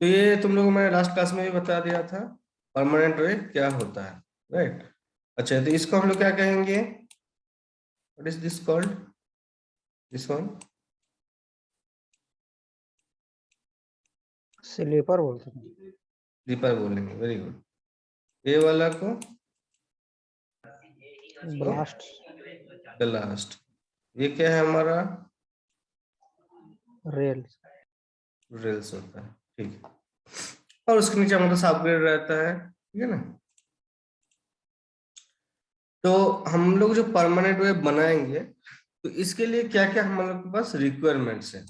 तो ये तुम लोगों को मैंने लास्ट क्लास में भी बता दिया था, परमानेंट वे क्या होता है, राइट। अच्छा, तो इसको हम लोग क्या कहेंगे? What is this called, this one? Sleeper बोलते हैं। स्लीपर बोलेंगे, वेरी गुड। ये वाला को ब्लास्ट। लास्ट। ये क्या है हमारा? रेल। रेल्स होता है, ठीक है। और उसके नीचे हमारा सब ग्रेड रहता है, ठीक है ना। तो हम लोग जो परमानेंट वेब बनाएंगे, तो इसके लिए क्या क्या हम लोग के पास रिक्वायरमेंट्स है,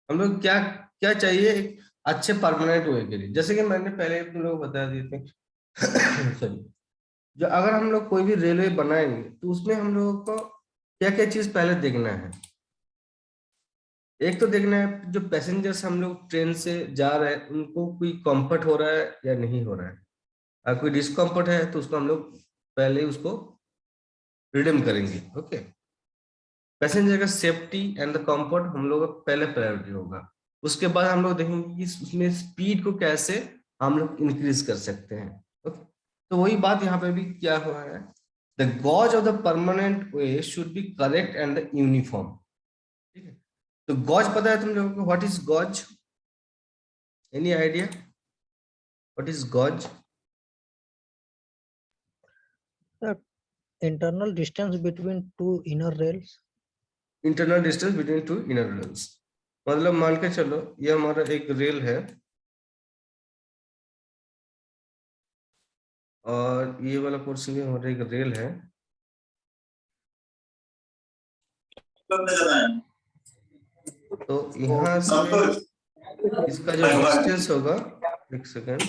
हम लोग क्या क्या चाहिए एक अच्छे परमानेंट वे के लिए। जैसे कि मैंने पहले तुम लोग को बता दिए थे सॉरी, जो अगर हम लोग कोई भी रेलवे बनाएंगे तो उसमें हम लोगों को क्या क्या चीज पहले देखना है। एक तो देखना है जो पैसेंजर्स हम लोग ट्रेन से जा रहे हैं उनको कोई कंफर्ट हो रहा है या नहीं हो रहा है। अगर कोई डिस्कम्फर्ट है तो उसको हम लोग पहले ही उसको रिडीम करेंगे, ओके। पैसेंजर का सेफ्टी एंड द कंफर्ट हम लोग का पहले प्रायोरिटी होगा। उसके बाद हम लोग देखेंगे कि उसमें स्पीड को कैसे हम लोग इंक्रीज कर सकते हैं, ओके। तो वही बात यहाँ पे भी क्या हुआ है, the gauge of the permanent way should be correct and the uniform, ठीक है। तो गॉज पता है तुम लोगों को, what is gauge? Any idea what is gauge? Internal distance between two inner rails. Internal distance between two inner rails. मतलब मान के चलो ये हमारा एक रेल है और ये वाला पोर्शन भी हमारा एक रेल है। तो यहाँ से इसका जो डिस्टेंस होगा, एक सेकेंड,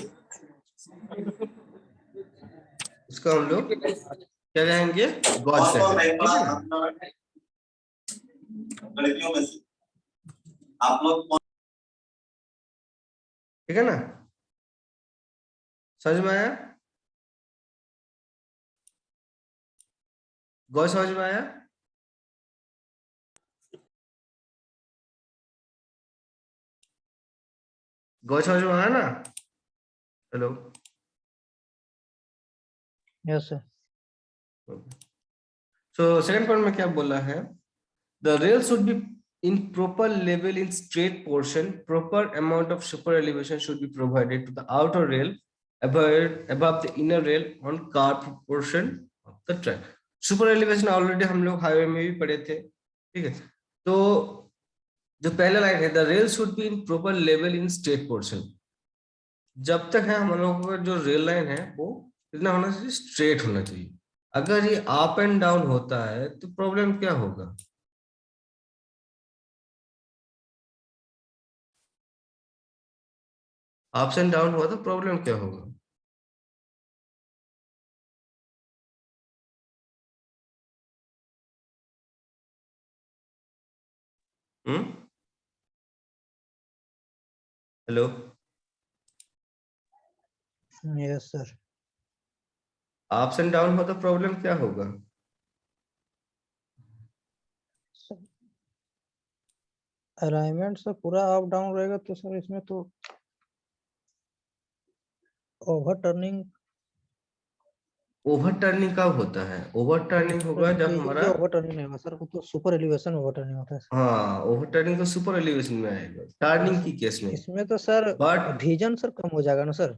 इसको हम लोग क्या कहेंगे? गॉज कहेंगे, ठीक है ना। आप लोग ठीक है ना, समझ में आया? गॉज समझ में आया? गॉज समझ में आया ना? Hello, yes sir. So second point में क्या बोला है, the rail should be in proper level in straight portion, proper amount of super elevation should be provided to the outer rail above the inner rail on curved portion of the track. Super elevation already हम लोग highway में भी पढ़े थे, ठीक है। तो जो पहला लाइन है, the rail should be in proper level in straight portion, जब तक है हम लोगों का जो रेल लाइन है वो कितना होना चाहिए? स्ट्रेट होना चाहिए। अगर ये अप एंड डाउन होता है तो प्रॉब्लम क्या होगा? अप्स एंड डाउन हुआ तो प्रॉब्लम क्या होगा? Hmm, hello, yes sir. Ups and down हो तो प्रॉब्लम क्या होगा? अलाइनमेंट सर पूरा अप डाउन रहेगा तो सर इसमें तो ओवर टर्निंग। ओवर टर्निंग कब होता है? ओवर टर्निंग होगा जब हमारा, ये ओवर टर्निंग नहीं होगा सर, वो तो सुपर एलिवेशन ओवर टर्निंग होता है सर। हाँ, ओवर टर्निंग तो सुपर एलिवेशन में आएगा, टर्निंग यस की केस में। इसमें तो सर बट विजन सर कम हो जाएगा ना सर।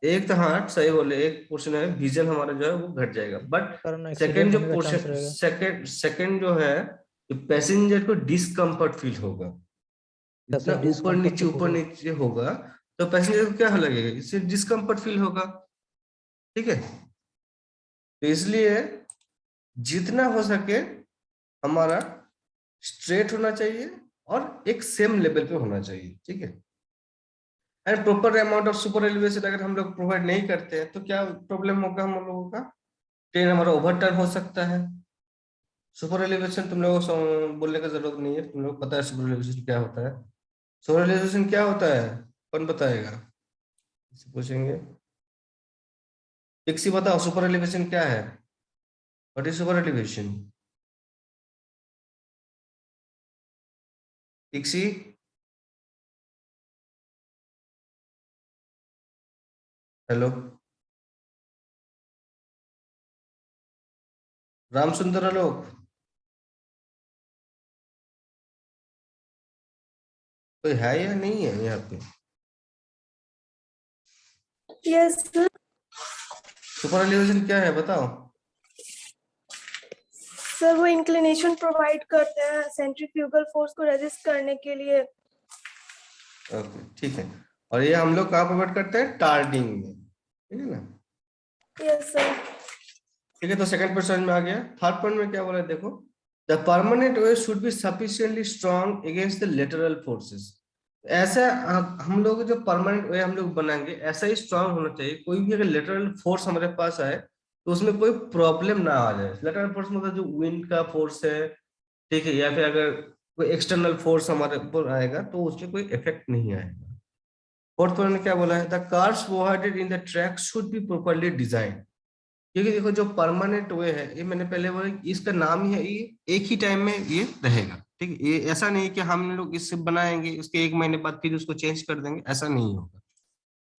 एक तो हाँ सही बोले, एक पोर्शन है विजन हमारा जो है वो घट जाएगा, बट कारण सेकंड एक्सीडेंट जो होने का चांस पोर्शन, रहेगा। सेकंड जो है, तो पैसेंजर को डिस्कम्फर्ट फील होगा। यस सर, इतना डिस्कम्फर्ट तो ऊपर होगा। नीचे होगा तो पैसेंजर को क्या लगेगा? इससे डिस्कम्फर्ट फील होगा, ठीक है। तो इसलिए जितना हो सके हमारा स्ट्रेट होना चाहिए और एक सेम लेवल पे होना चाहिए, ठीक है। And proper amount of super elevation अगर हम लोग प्रोवाइड नहीं करते हैं तो क्या प्रॉब्लम होगा हम लोगों का? ट्रेन हमारा ओवरटर्न हो सकता है। सुपर एलिवेशन तुम लोगों को बोलने का जरूरत नहीं है, तुम लोग पता है सुपर एलिवेशन क्या होता है। सुपर एलिवेशन क्या होता है, कौन बताएगा? इससे पूछेंगे, पिक्सी बताओ सुपर एलिवेशन क्या है? What is super elevation? पिक्सी, हेलो राम सुंदर आलोक, कोई है या नहीं है यहाँ पे? Yes sir. सुपर एलिवेशन क्या है बताओ? सर वो इंक्लिनेशन प्रोवाइड करते हैं सेंट्रीफ्यूगल फोर्स को रेजिस्ट करने के लिए। ओके ठीक है। और ये हम लोग कहाँ प्रोवाइड करते हैं? टार्डिंग में, ठीक है ना? Yes sir. ठीक है, तो सेकंड पॉइंट समझ में आ गया। थर्ड पॉइंट में क्या बोला है देखो, the permanent wave should be sufficiently strong against the lateral forces. ऐसा हम लोग जो परमानेंट वे हम लोग बनाएंगे ऐसा ही स्ट्रांग होना चाहिए, कोई भी अगर लेटरल फोर्स हमारे पास आए तो उसमें कोई प्रॉब्लम ना आ जाए। लेटरल फोर्स मतलब जो विंड का फोर्स है, ठीक है, या फिर अगर कोई एक्सटर्नल फोर्स हमारे ऊपर आएगा तो उसमें कोई इफेक्ट नहीं आएगा। फोर्थ पॉइंट में क्या बोला है, the cars provided in the track should be properly design. क्योंकि देखो जो परमानेंट वे है, ये मैंने पहले बोला इसका नाम ही है, ये एक ही टाइम में ये रहेगा, ठीक है। ये ऐसा नहीं कि हम लोग इससे बनाएंगे उसके एक महीने बाद फिर उसको चेंज कर देंगे, ऐसा नहीं होगा।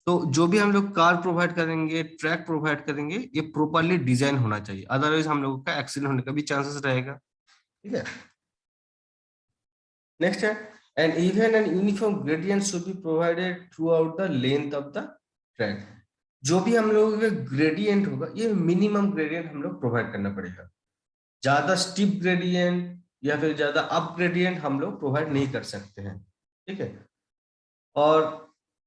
तो जो भी हम लोग कार प्रोवाइड करेंगे, ट्रैक प्रोवाइड करेंगे, ये प्रॉपर्ली डिजाइन होना चाहिए, अदरवाइज हम लोगों का एक्सीडेंट होने का भी चांसेस रहेगा, ठीक है। नेक्स्ट है, and even and uniform gradient should be provided through out the length of the track. जो भी हम लोगों का ग्रेडियंट होगा, ये मिनिमम ग्रेडियंट हम लोग प्रोवाइड करना पड़ेगा। ज्यादा स्टीप ग्रेडियंट या फिर ज्यादा अप ग्रेडियंट हम लोग प्रोवाइड नहीं कर सकते हैं, ठीक है। और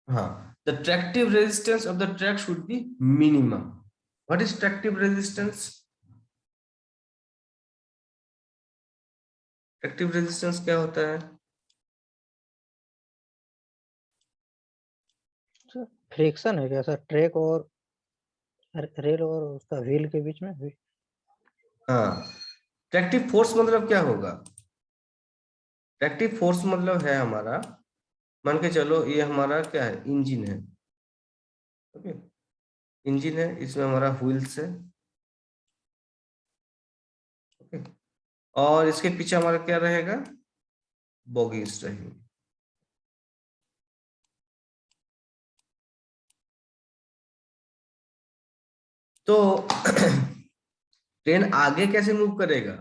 हाँ, the tractive resistance of the track should be minimum. What is tractive resistance? Tractive resistance क्या होता है? फ्रिक्शन है क्या सर, ट्रैक और रेल और उसका व्हील के बीच में? हाँ, ट्रैक्टिव फोर्स मतलब क्या होगा? ट्रैक्टिव फोर्स मतलब है हमारा, मान के चलो ये हमारा क्या है, इंजन है, ओके। इंजन है, इसमें हमारा व्हील्स है, ओके। और इसके पीछे हमारा क्या रहेगा? बॉगीज रहेंगे। तो ट्रेन आगे कैसे मूव करेगा?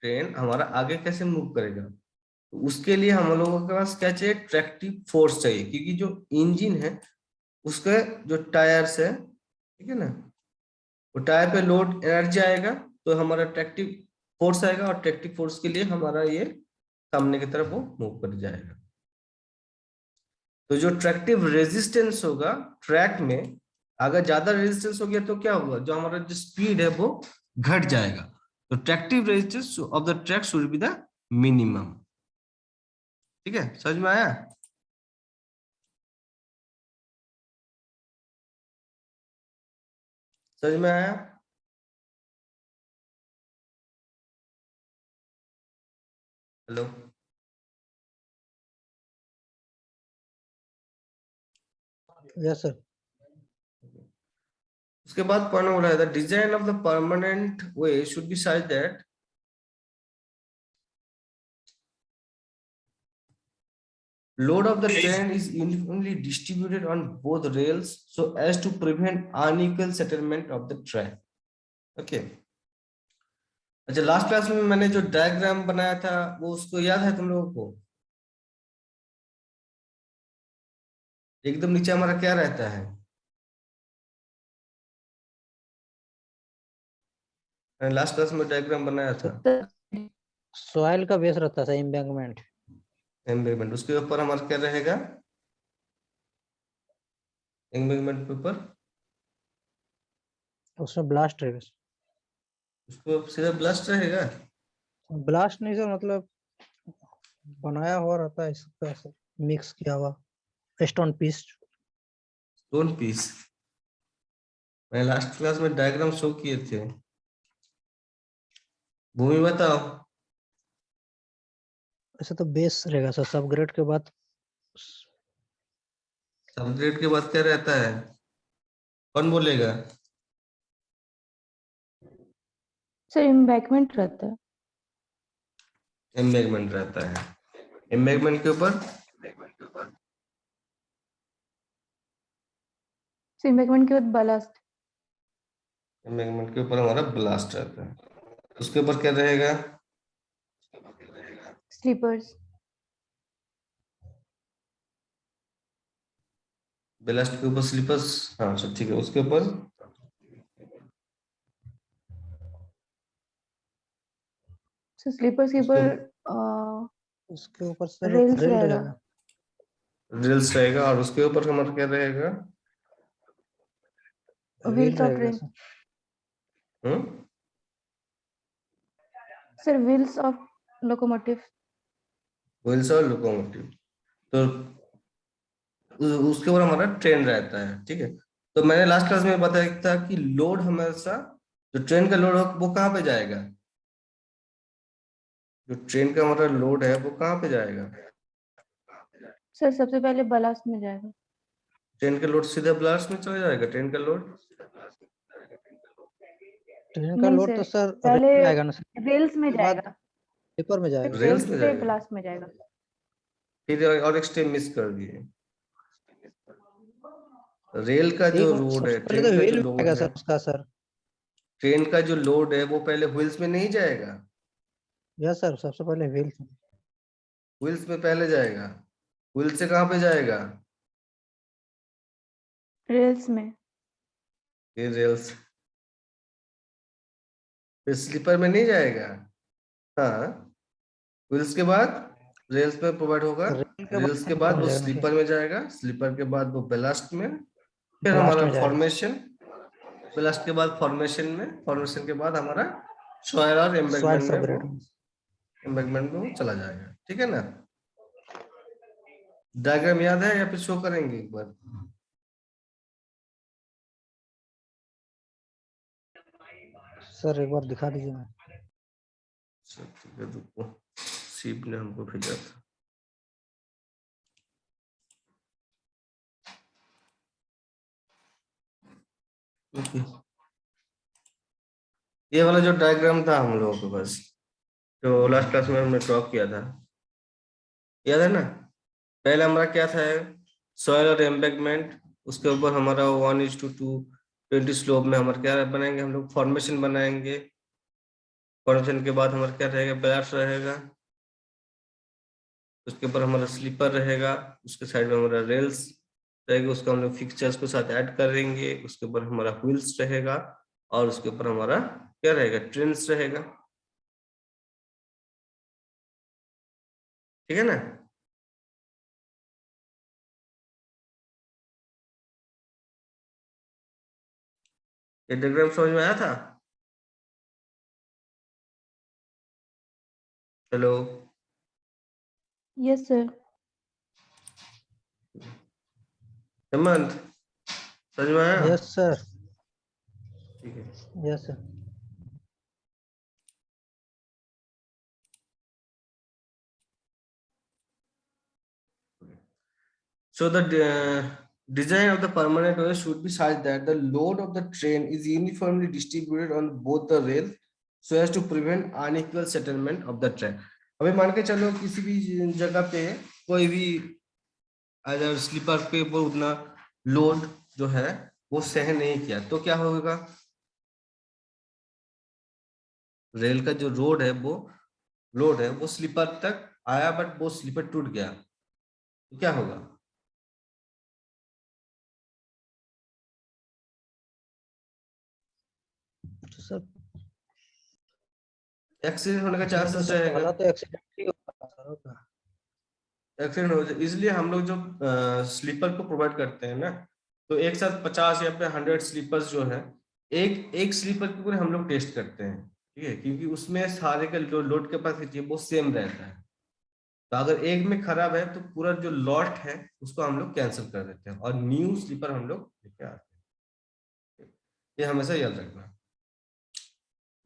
ट्रेन हमारा आगे कैसे मूव करेगा? तो उसके लिए हम लोगों के पास क्या चाहिए? ट्रैक्टिव फोर्स चाहिए, क्योंकि जो इंजन है उसके जो टायर्स है, ठीक है ना, वो टायर पे लोड एनर्जी आएगा तो हमारा ट्रैक्टिव फोर्स आएगा, और ट्रैक्टिव फोर्स के लिए हमारा ये सामने की तरफ वो मूव कर जाएगा। तो जो ट्रैक्टिव रेजिस्टेंस होगा ट्रैक में, अगर ज्यादा रेजिस्टेंस हो गया तो क्या होगा, जो हमारा जो स्पीड है वो घट जाएगा। तो tractive resistance of the track should be the minimum, ठीक है। समझ में आया? समझ में आया? Hello yes sir. उसके बाद पॉइंट बोला है, the design of the permanent way should B such that load of the train is uniformly distributed on both rails so as to prevent unequal settlement of the track, okay। अच्छा, last class में मैंने जो diagram बनाया था वो उसको याद है तुम लोगों को? एकदम नीचे हमारा क्या रहता है? मैंने लास्ट क्लास में डायग्राम बनाया था, सॉइल का बेस रहता है एम्बैंकमेंट। एम्बैंकमेंट, उसके ऊपर हमारा क्या रहेगा? एम्बैंकमेंट के ऊपर उसमें ब्लास्ट रहेगा। उसको सीधा ब्लास्ट रहेगा। ब्लास्ट नहीं सर, मतलब बनाया हुआ रहता है इसका सर, मिक्स किया हुआ स्टोन पीस। Stone piece? मैं लास्ट क्लास में डायग्राम शो किए थे। भूमि बताओ। ऐसे तो बेस रहेगा सर, सब ग्रेड के बाद। सबग्रेड के बाद क्या रहता है? कौन बोलेगा? सर एम्बैंकमेंट रहता है। एम्बैंकमेंट रहता है। एम्बैंकमेंट के ऊपर एम्बैंकमेंट के बाद बलास्ट, एम्बैंकमेंट के ऊपर हमारा ब्लास्ट रहता है, उसके ऊपर क्या रहेगा? स्लीपर्स, ब्लास्ट के ऊपर स्लीपर्स। हाँ अच्छा ठीक है, उसके ऊपर स्लीपर्स के उसके ऊपर उसके ऊपर सर रेल्स रेल रहेगा। रहेगा। रेल्स रहेगा, और उसके ऊपर हमारा क्या रहेगा? व्हील व्हील्स ऑफ रहेगा train, sir. Sir wheels of locomotive, wheels और लोकोमोटिव। तो उसके ऊपर हमारा ट्रेन रहता है, ठीक है। तो मैंने लास्ट क्लास में बताया था कि लोड हमेशा, जो ट्रेन का लोड हो वो कहाँ पे जाएगा? जो ट्रेन का हमारा लोड है वो कहाँ पे जाएगा? सर सबसे पहले बलास्ट में जाएगा। ट्रेन का लोड सीधे ब्लास्ट में चला जाएगा, ट्रेन का लोड। ट्रेन का नहीं लोड तो सर, सर पहले रेल में आएगा ना सर, रेल्स में उसके बाद जाएगा, स्लीपर में फिर जाएगा। रेल्स रेल्स में से जाएगा। ब्लास्ट में जाएगा। फिर और एक स्टेप मिस कर दिए। रेल का जो एक बार रोड है, सबसे पहले ट्रेन तो का जो व्हील में लोड आएगा है, सर उसका सर। ट्रेन का जो लोड है वो पहले व्हील्स में नहीं जाएगा, यस सर, सबसे पहले व्हील। व्हील्स में पहले जाएगा। व्हील से कहाँ पे जाएगा? रेल्स में, फिर रेल्स, फिर स्लीपर में नहीं जाएगा। हाँ, व्हील्स के बाद रेल्स में प्रोवाइड होगा, रेल के रेल्स बाद के स्लीपर बाद में वो जाएगा ना सर। स्लीपर में जाएगा, स्लीपर के बाद वो बेलास्ट में, फिर ब्लास्ट हमारा में जाएगा। फॉर्मेशन, बेलास्ट के बाद फॉर्मेशन में, फॉर्मेशन के बाद हमारा सॉइल और सॉइल एम्बैंकमेंट में वो, सेपरेट। एम्बैंकमेंट में वो चला जाएगा, ठीक है ना। डायग्राम याद है या फिर शो करेंगे एक बार? सर एक बार दिखा दीजिए ना। ठीक है, रुको, शिव ने हमको भेजा था। ओके, ये वाला जो डायग्राम था हम लोगों के पास, जो लास्ट क्लास में हमने ड्रॉ किया था, याद है ना? पहले हमारा क्या था? सॉइल और एम्बैंकमेंट, उसके ऊपर हमारा 1:220 स्लोप में हमारा क्या बनाएंगे हम लोग? फॉर्मेशन बनाएंगे। फॉर्मेशन के बाद हमारा क्या रहेगा? बेलास्ट रहेगा, उसके ऊपर हमारा स्लीपर रहेगा, उसके साइड में हमारा रेल्स रहेगा, उसको हम लोग फिक्सचर्स के साथ ऐड करेंगे, उसके ऊपर हमारा व्हील्स रहेगा, और उसके ऊपर हमारा क्या रहेगा? ट्रेन्स रहेगा, ठीक है ना। ये डायग्राम समझ में आया था? Hello, yes sir. हेमंत, समझ में आया? Yes sir. ठीक है। Yes sir. So the design of the permanent way should be such that the load of the train is uniformly distributed on both the rails so as to prevent unequal settlement of the track. अभी मान के चलो किसी भी जगह पे कोई भी अगर स्लीपर पे वो उतना लोड जो है वो सहन नहीं किया तो क्या होगा? रेल का जो रोड है वो लोड है वो स्लीपर तक आया, बट वो स्लीपर टूट गया तो क्या होगा? तो सर एक्सीडेंट होने का इसमें तो चांसेस सर रहेगा, पहला तो एक्सीडेंट ही होगा सर, होगा। एक्सीडेंट हो जाए। इसलिए हम लोग जो स्लीपर को प्रोवाइड करते हैं ना, तो एक साथ 50 या फिर 100 स्लीपर्स जो है, एक एक स्लीपर के पूरे हम लोग टेस्ट करते हैं, ठीक है, क्योंकि उसमें सारे का जो लोड कैपेसिटी है वो सेम रहता है। तो अगर एक में खराब है तो पूरा जो लॉट है उसको हम लोग कैंसिल कर देते हैं और न्यू स्लीपर हम लोग लेके आते हैं। ये हमेशा याद रखना।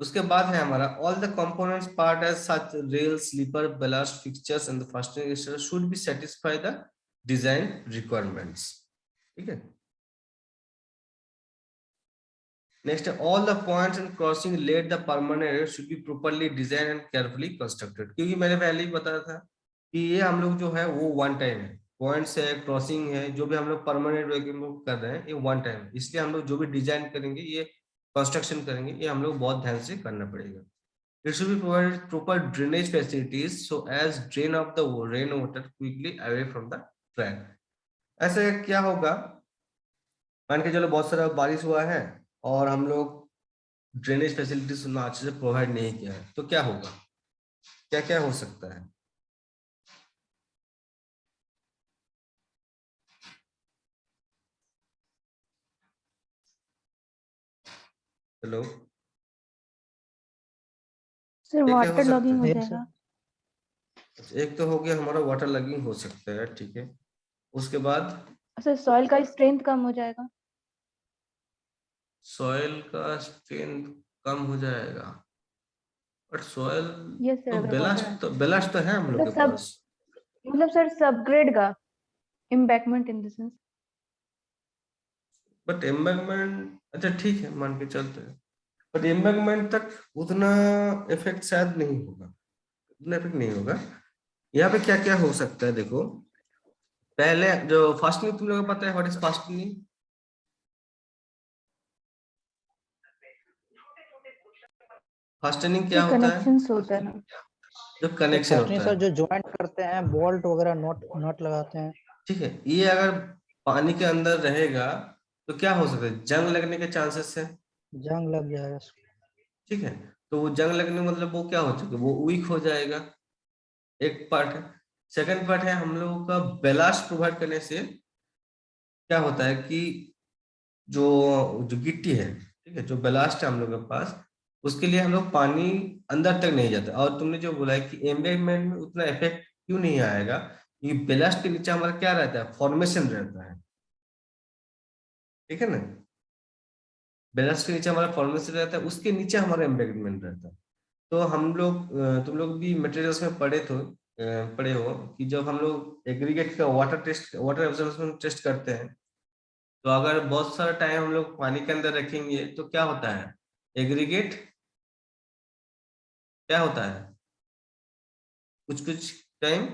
उसके बाद है हमारा all the components part as such rail sleeper ballast fixtures and the fastening etc should be satisfy the design requirements, ठीक है। नेक्स्ट है all the points and crossing let the permanent should be properly designed and carefully constructed, क्योंकि मैंने पहले ही बताया था कि ये हम लोग जो है वो वन टाइम है, पॉइंट्स है, क्रॉसिंग है, जो भी हम लोग परमानेंट वे में कर रहे हैं, ये वन टाइम, इसलिए हम लोग जो भी डिजाइन करेंगे, ये कंस्ट्रक्शन करेंगे, ये हम लोग बहुत ध्यान से करना पड़ेगा। It should be provided proper drainage facilities so as drain of the rain water quickly away from the track. ऐसे क्या होगा, मान के चलो बहुत सारा बारिश हुआ है और हम लोग ड्रेनेज फैसिलिटीज अच्छे से प्रोवाइड नहीं किया है, तो क्या होगा, क्या क्या हो सकता है? हेलो, सर क्या क्या हो वाटर सकता लॉगिंग हो है? एक जाएगा। एक तो हो गया हमारा वाटर लॉगिंग हो सकता है, ठीक है। उसके बाद सर सॉइल का स्ट्रेंथ कम हो जाएगा। सॉइल का स्ट्रेंथ कम हो जाएगा, बट सॉइल यस सर, तो अगर बेलास्ट, वाटर तो बेलास्ट तो है हम लोग मतलब के सब पास। मतलब सर सबग्रेड का embankment in the sense. But embankment, अच्छा ठीक है, मान के चलते हैं, बट एम्बैंकमेंट तक उतना इफेक्ट शायद नहीं होगा, उतना इफेक्ट नहीं होगा। यहाँ पे क्या क्या हो सकता है देखो, पहले जो फास्टनिंग, तुम लोगों को पता है व्हाट इज फास्टनिंग? फास्टनिंग क्या सर होता है? कनेक्शंस होता है ना। जो तो कनेक्शन फास्टनिंग होता सर है, जो ज्वाइंट करते हैं, बोल्ट वगैरह नॉट नॉट लगाते हैं। ठीक है। ये अगर पानी के अंदर रहेगा तो क्या हो सकता है, जंग लगने के चांसेस है, जंग लग जाएगा। ठीक है। तो वो जंग लगने मतलब वो क्या हो चुका है, वो वीक हो जाएगा, एक पार्ट है। सेकंड पार्ट है, हम लोगों का बेलास्ट प्रोवाइड करने से क्या होता है कि जो जो गिट्टी है, ठीक है, जो बेलास्ट है हम लोग के पास, उसके लिए हम लोग पानी अंदर तक नहीं जाता। और तुमने जो बोला है कि एम्बैंकमेंट में उतना इफेक्ट क्यों नहीं आएगा, ये बेलास्ट के नीचे हमारा क्या रहता है, फॉर्मेशन रहता है, ठीक है ना। बेलास्ट के नीचे हमारा फॉर्मेशन रहता है, उसके नीचे हमारा एम्बैंकमेंट रहता है। तो हम लोग तुम लोग भी मटेरियल्स में पढ़े हो कि जब हम लोग एग्रीगेट का वाटर एब्जॉर्प्शन टेस्ट करते हैं, तो अगर बहुत सारा टाइम हम लोग पानी के अंदर रखेंगे तो क्या होता है, एग्रीगेट क्या होता है, कुछ कुछ टाइम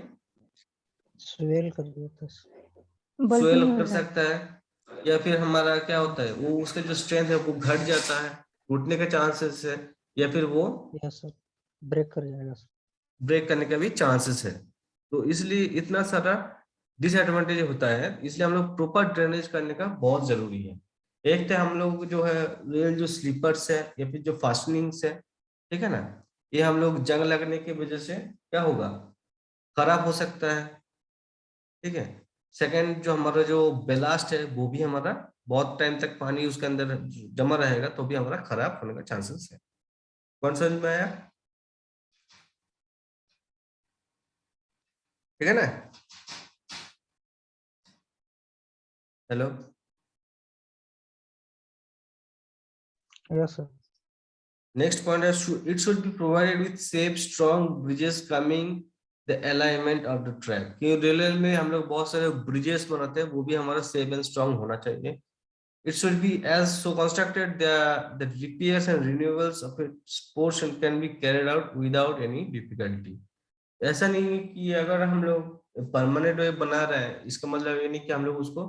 स्वेल कर देता है। स्वेल बल्किंग हो कर जाएगा। सकता है, या फिर हमारा क्या होता है, वो उसका जो स्ट्रेंथ है वो घट जाता है, टूटने के चांसेस है, या फिर वो यस सर, ब्रेक कर जाएगा सर। ब्रेक करने का भी चांसेस है। तो इसलिए इतना सारा डिसएडवांटेज होता है, इसलिए हम लोग प्रॉपर ड्रेनेज करने का बहुत जरूरी है। एक तो हम लोग जो है रेल जो स्लीपर्स है या फिर जो फास्टनिंग्स है, ठीक है ना, ये हम लोग जंग लगने की वजह से क्या होगा, खराब हो सकता है, ठीक है। सेकंड, जो हमारा जो बेलास्ट है वो भी हमारा बहुत टाइम तक पानी उसके अंदर जमा रहेगा तो भी हमारा खराब होने का चांसेस है। कौन समझ में आया? ठीक है ना। Hello, yes sir. next point is it should be provided with safe strong bridges coming the alignment of the track। कि रेलवे में हम लोग बहुत सारे ब्रिजेस बनाते हैं, वो भी हमारा सेफ एंड स्ट्रांग होना चाहिए। It should be as so constructed that the repairs and renewals of its portion can be carried out without any difficulty। ऐसा नहीं है कि अगर हम लोग परमानेंट वे बना रहे हैं, इसका मतलब ये नहीं कि हम लोग उसको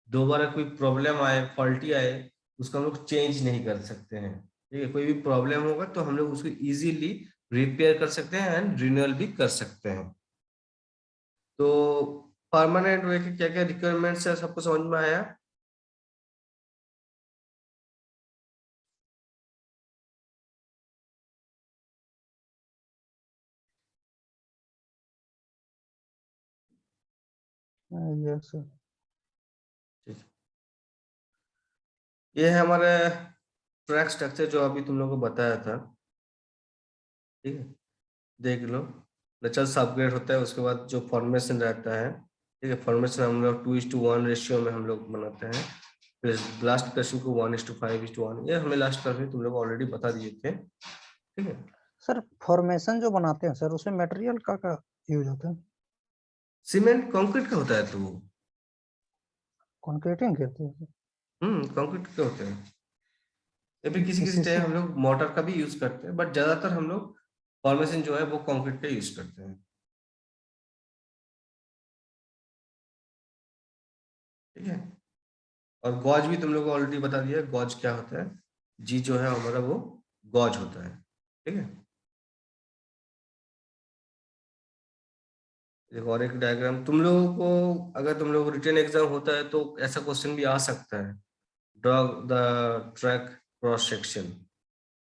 दोबारा कोई प्रॉब्लम आए, फॉल्टी आए, उसको हम लोग चेंज नहीं कर सकते हैं, ठीक है। कोई भी प्रॉब्लम होगा तो हम लोग उसको इजीली रिपेयर कर सकते हैं एंड रिन्यूअल भी कर सकते हैं। तो परमानेंट वे के क्या क्या रिक्वायरमेंट्स है, सबको समझ में आया? Yes sir. ठीक। ये है हमारे ट्रैक स्ट्रक्चर जो अभी तुम लोगों को बताया था, ठीक है, देख लो। नेचुरल सबग्रेड होता है, उसके बाद जो फॉर्मेशन रहता है, ठीक है, फॉर्मेशन हम लोग 2:1 रेशियो में हम लोग बनाते हैं। फिर लास्ट क्वेश्चन को 1:5:1, ये हमें लास्ट क्वेश्चन तुम लोग ऑलरेडी बता दिए थे, ठीक है। सर फॉर्मेशन जो बनाते हैं सर, उसमें मटेरियल का यूज होता है? सीमेंट कंक्रीट का होता है, तो वो कंक्रीटिंग करते हैं सर? कंक्रीट के होते हैं। या फिर किसी किसी PCC। टाइम हम लोग मोटर का भी यूज करते हैं, बट ज्यादातर हम लोग फॉर्मेशन जो है वो कंक्रीट का यूज करते हैं। ठीक है। और गॉज भी तुम लोग को ऑलरेडी बता दिया, गॉज क्या होता है, जी जो है हमारा वो गॉज होता है। ठीक है, एक और एक डायग्राम तुम लोगों को, अगर तुम लोग को रिटन एग्जाम होता है तो ऐसा क्वेश्चन भी आ सकता है, draw the track cross section.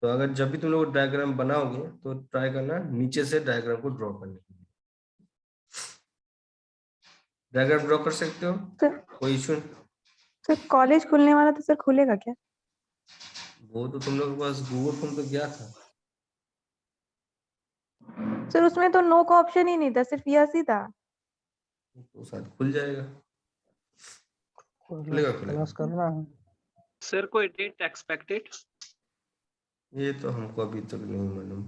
तो अगर जब भी तुम लोग डायग्राम बनाओगे तो ट्राई करना नीचे से डायग्राम को ड्रॉ करने के लिए। डायग्राम ड्रॉ कर सकते हो, सर कोई इशू? सर कॉलेज खुलने वाला तो सर खुलेगा क्या? वो तो तुम लोग के पास गूगल फॉर्म तो गया था। सर उसमें तो नो का ऑप्शन ही नहीं था, सिर्फ यस ही था। तो शायद खुल जाएगा, खुलेगा खुलेगा। क्लास करना है। सर कोई डेट एक्सपेक्टेड? ये तो हमको अभी तक नहीं मालूम।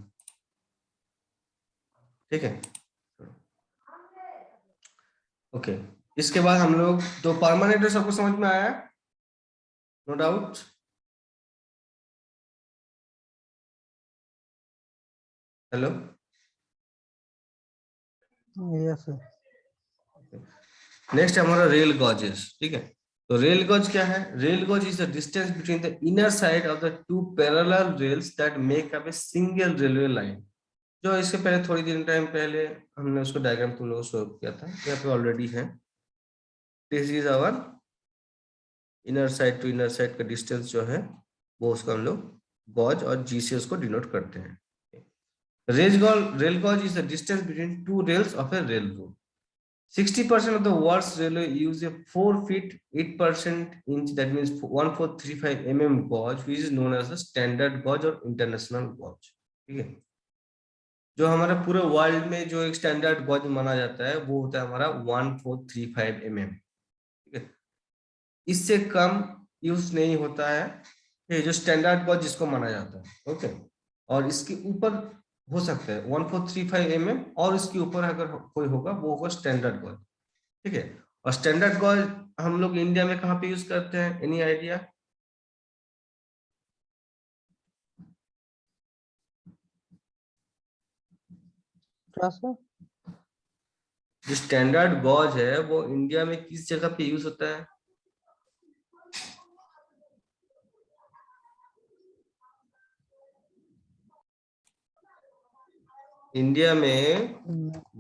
ठीक है, ओके। इसके बाद हम लोग तो परमानेंट सबको समझ में आया, no doubt? Hello, yes next हमारा रेल गॉजेस। ठीक है, तो रेल गॉज क्या है? Rail gauge is the distance between the inner side of the two parallel rails that make up a single railway line. जो इसके पहले थोड़ी दिन टाइम पहले हमने उसको डायग्राम तुम लोगों को शो किया था, यहाँ पे ऑलरेडी है। This is our inner side to inner side का डिस्टेंस जो है वो उसको हम लोग गॉज और जी से उसको डिनोट करते हैं। Rail gauge is the distance between two rails of a railroad. 60% of the world's railway use a 4 feet 8% inch, that means 1435 mm gauge, which is known as the standard gauge or international gauge. ठीक है, जो हमारा पूरे world में जो एक standard gauge माना जाता है वो होता है हमारा 1435 mm। ठीक है, इससे कम यूज नहीं होता है, ये जो स्टैंडर्ड गॉज जिसको माना जाता है। ओके, और इसके ऊपर हो सकता है 1435 mm, और इसके ऊपर अगर कोई होगा वो होगा स्टैंडर्ड गॉज। ठीक है, और स्टैंडर्ड गॉज हम लोग इंडिया में कहाँ पे यूज करते हैं, एनी आइडिया? क्लास है। जो स्टैंडर्ड गॉज है वो इंडिया में किस जगह पे यूज होता है? इंडिया में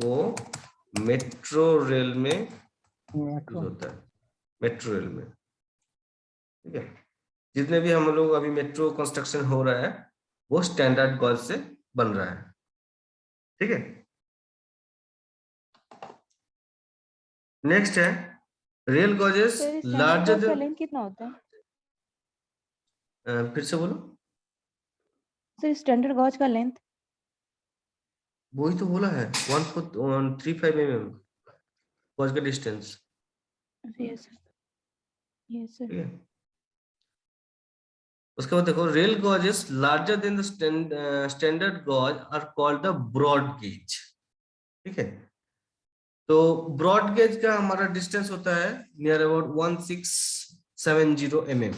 वो मेट्रो रेल में यूज होता है, मेट्रो रेल में। ठीक है, जितने भी हम लोग अभी मेट्रो कंस्ट्रक्शन हो रहा है वो स्टैंडर्ड गॉज से बन रहा है। ठीक है, नेक्स्ट है rail gauges sir standard larger gauge का देन, लेंथ कितना होता है? फिर से बोलो। सर स्टैंडर्ड गॉज का लेंथ? वही तो बोला है 1435 mm गॉज का डिस्टेंस। Yes sir. ठीक है, उसके बाद देखो rail gauges larger than the standard gauge are called the broad gauge. ठीक है, तो ब्रॉड गेज का हमारा डिस्टेंस होता है नियर अबाउट 1670 mm।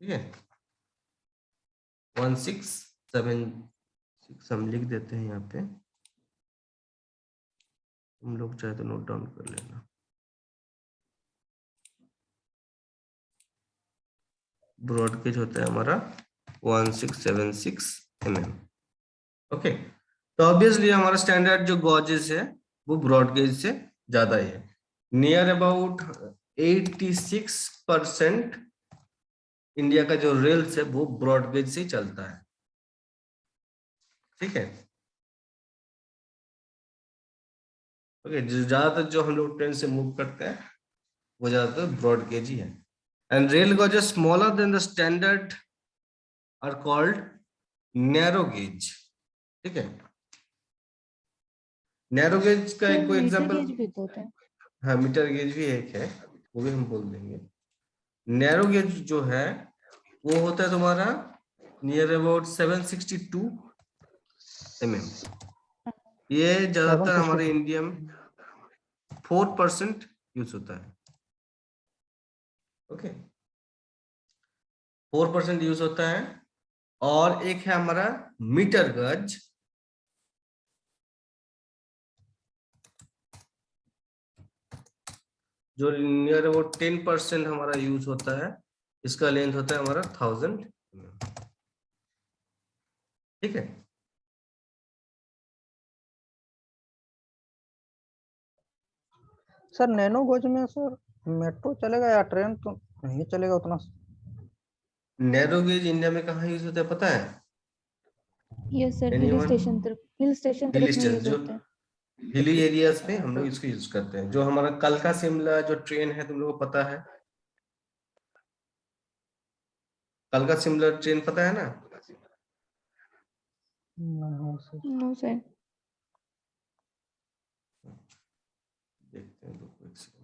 ठीक है, 1676 हम लिख देते हैं यहाँ पे, तुम लोग चाहे तो नोट डाउन कर लेना। ब्रॉड गेज होता है हमारा 1676 mm। ओके, तो ऑब्वियसली हमारा स्टैंडर्ड जो गॉजेस है वो ब्रॉड गेज से ज्यादा ही है, नियर अबाउट 86% इंडिया का जो रेल्स है वो ब्रॉड गेज से चलता है। ठीक है, ओके, ज्यादातर जो हम लोग ट्रेन से मूव करते हैं वो ज्यादातर ब्रॉड गेज ही है। And rail gauges smaller than the standard are called narrow gauge. ठीक है, नैरो गेज का एक कोई मीटर एग्जांपल, गेज भी तो होता है। हाँ मीटर गेज भी एक है, वो भी हम बोल देंगे। नैरो गेज जो है वो होता है तुम्हारा नियर अबाउट 762 mm। ये ज्यादातर हमारे इंडिया में 4% यूज होता है। ओके, 4% यूज होता है। और एक है हमारा मीटर गज। जो लिनियर है वो 10% हमारा यूज होता है, इसका लेंथ होता है हमारा 1000 ठीक है। सर नैनो गॉज में सर मेट्रो चलेगा या ट्रेन तो नहीं चलेगा उतना? नैरो गेज इंडिया में कहाँ यूज होता है पता है? Yes sir, Anyone? Hill station hill तरफ में स्टेशन, यूज जो होता है। हिली एरियाज में हम लोग इसको यूज करते हैं। जो हमारा कलका शिमला जो ट्रेन है तुम लोगों को पता है? कलका शिमला ट्रेन पता है ना? नहीं सर। No sir. देखते हैं, रुको एक सेकंड।